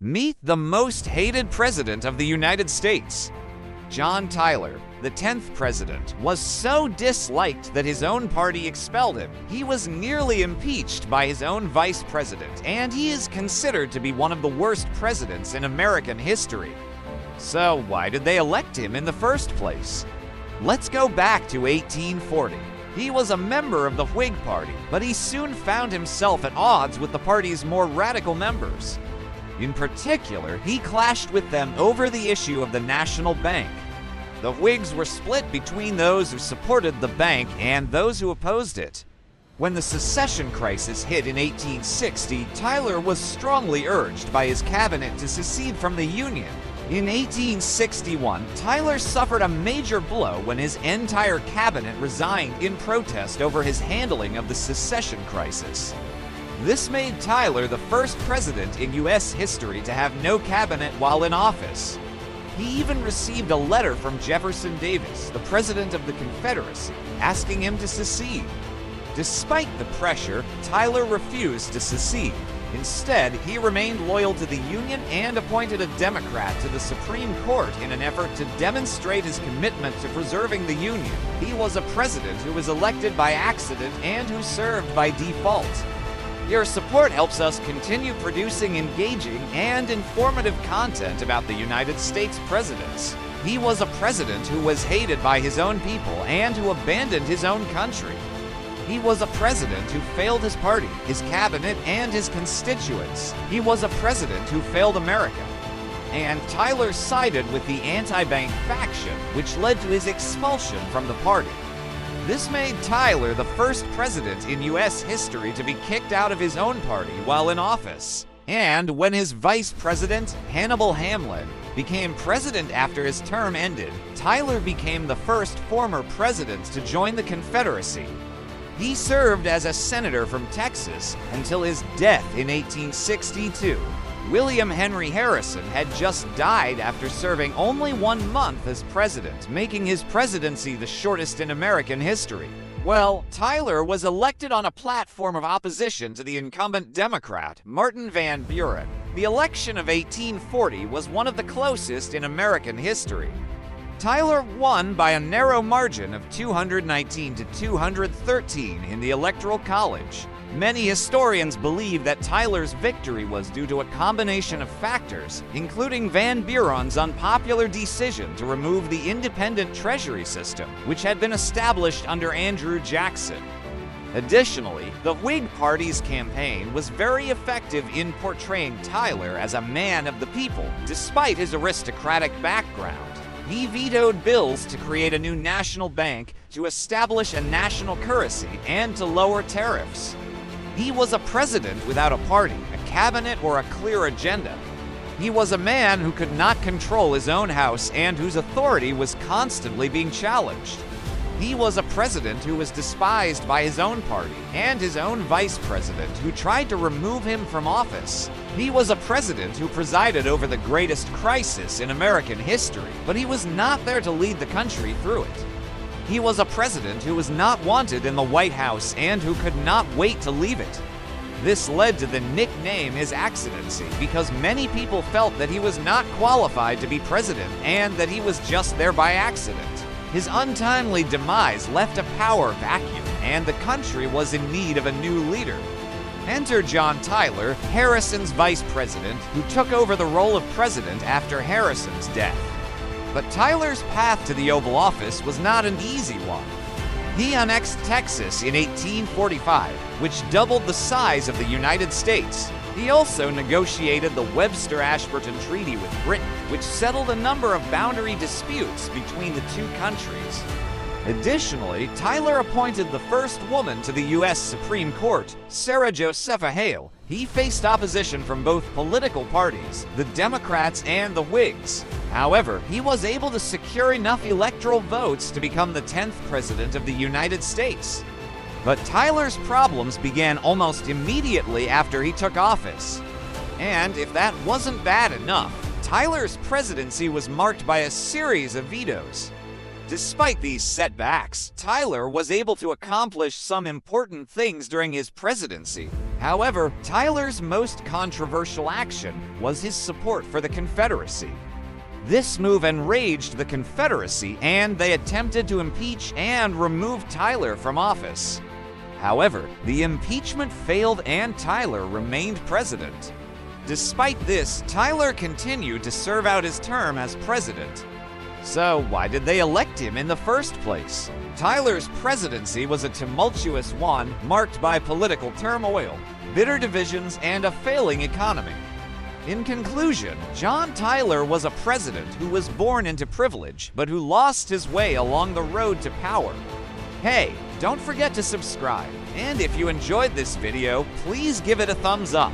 Meet the most hated president of the United States. John Tyler, the 10th president, was so disliked that his own party expelled him. He was nearly impeached by his own vice president, and he is considered to be one of the worst presidents in American history. So why did they elect him in the first place? Let's go back to 1840. He was a member of the Whig Party, but he soon found himself at odds with the party's more radical members. In particular, he clashed with them over the issue of the national bank. The Whigs were split between those who supported the bank and those who opposed it. When the secession crisis hit in 1860, Tyler was strongly urged by his cabinet to secede from the Union. In 1861, Tyler suffered a major blow when his entire cabinet resigned in protest over his handling of the secession crisis. This made Tyler the first president in U.S. history to have no cabinet while in office. He even received a letter from Jefferson Davis, the president of the Confederacy, asking him to secede. Despite the pressure, Tyler refused to secede. Instead, he remained loyal to the Union and appointed a Democrat to the Supreme Court in an effort to demonstrate his commitment to preserving the Union. He was a president who was elected by accident and who served by default. Your support helps us continue producing engaging and informative content about the United States presidents. He was a president who was hated by his own people and who abandoned his own country. He was a president who failed his party, his cabinet, and his constituents. He was a president who failed America. And Tyler sided with the anti-bank faction, which led to his expulsion from the party. This made Tyler the first president in U.S. history to be kicked out of his own party while in office. And when his vice president, Hannibal Hamlin, became president after his term ended, Tyler became the first former president to join the Confederacy. He served as a senator from Texas until his death in 1862. William Henry Harrison had just died after serving only 1 month as president, making his presidency the shortest in American history. Well, Tyler was elected on a platform of opposition to the incumbent Democrat, Martin Van Buren. The election of 1840 was one of the closest in American history. Tyler won by a narrow margin of 219 to 213 in the Electoral College. Many historians believe that Tyler's victory was due to a combination of factors, including Van Buren's unpopular decision to remove the independent treasury system, which had been established under Andrew Jackson. Additionally, the Whig Party's campaign was very effective in portraying Tyler as a man of the people, despite his aristocratic background. He vetoed bills to create a new national bank, to establish a national currency, and to lower tariffs. He was a president without a party, a cabinet, or a clear agenda. He was a man who could not control his own house and whose authority was constantly being challenged. He was a president who was despised by his own party and his own vice president, who tried to remove him from office. He was a president who presided over the greatest crisis in American history, but he was not there to lead the country through it. He was a president who was not wanted in the White House and who could not wait to leave it. This led to the nickname His Accidency, because many people felt that he was not qualified to be president and that he was just there by accident. His untimely demise left a power vacuum, and the country was in need of a new leader. Enter John Tyler, Harrison's vice president, who took over the role of president after Harrison's death. But Tyler's path to the Oval Office was not an easy one. He annexed Texas in 1845, which doubled the size of the United States. He also negotiated the Webster-Ashburton Treaty with Britain, which settled a number of boundary disputes between the two countries. Additionally, Tyler appointed the first woman to the U.S. Supreme Court, Sarah Josepha Hale. He faced opposition from both political parties, the Democrats and the Whigs. However, he was able to secure enough electoral votes to become the 10th president of the United States. But Tyler's problems began almost immediately after he took office. And if that wasn't bad enough, Tyler's presidency was marked by a series of vetoes. Despite these setbacks, Tyler was able to accomplish some important things during his presidency. However, Tyler's most controversial action was his support for the Confederacy. This move enraged the Confederacy, and they attempted to impeach and remove Tyler from office. However, the impeachment failed and Tyler remained president. Despite this, Tyler continued to serve out his term as president. So, why did they elect him in the first place? Tyler's presidency was a tumultuous one marked by political turmoil, bitter divisions, and a failing economy. In conclusion, John Tyler was a president who was born into privilege, but who lost his way along the road to power. Hey, don't forget to subscribe, and if you enjoyed this video, please give it a thumbs up.